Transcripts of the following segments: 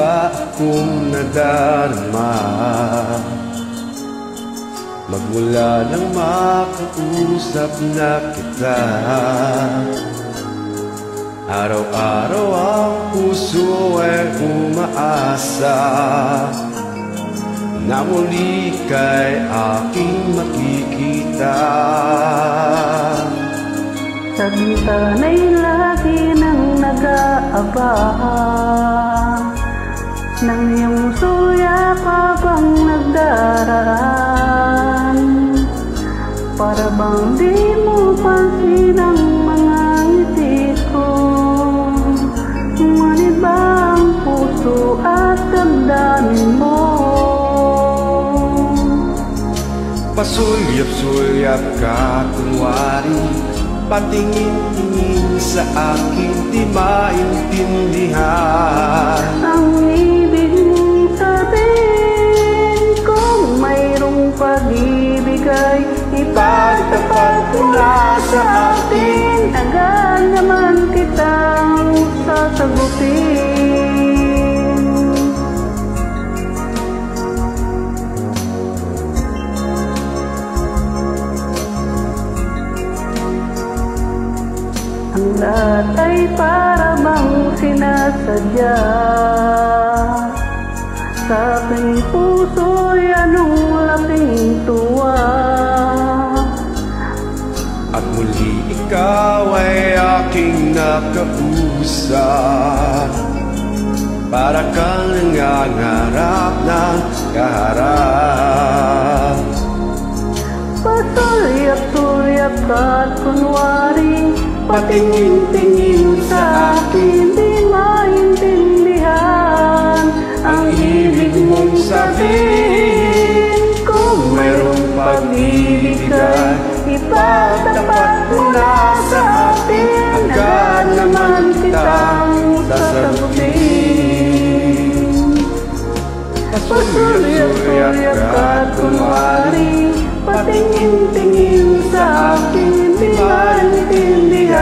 iba akong nadarama magmula nang makausap na kita. Araw-araw ang puso ay umaasa na muli kay aking makikita. Sa bintana'y lagi nang nag-aabang ng iyong suyak habang nagdaraan. Para bang di mo pansin ang mga ngiti ko, ngunit ba ang puso at damdamin mo? Pasulyap-sulyap ka kunwari, patingin-tingin sa akin di maintindihan ang ibig mong sabihin. Kung mayroong pag-ibig ay ipagtapat mo na sa akin. Agad naman kitang sasagutin. Ang lahat ay para bang sinasadya. Sa aking puso'y anong laking tuwa. at muli ikaw ay aking nakausap. Para kang nangangarap ng kaharap. Pasulyap-sulyap ka't kunwari, patingin-tingin sa akin, di maintindihan ang ibig mong sabihin. Kung mayroong pag-ibig ay ipagtapat mo na sa atin. Agad naman kitang sasagutin. Pasulyap-sulyap ka't kunwari, patingin-tingin sa akin, di maintindihan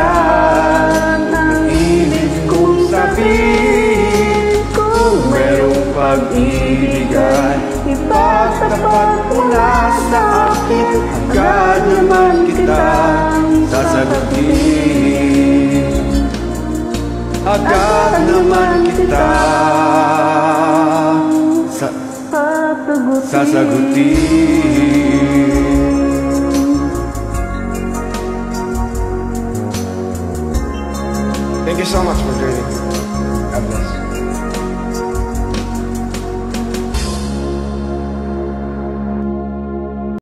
ang ibig kong sabihin. Kung mayroong pag-ibig ay ipagtapat mo na sa akin. Agad naman kitang sasagutin. Agad naman kitang sasagutin. Thank you so much for joining. God bless.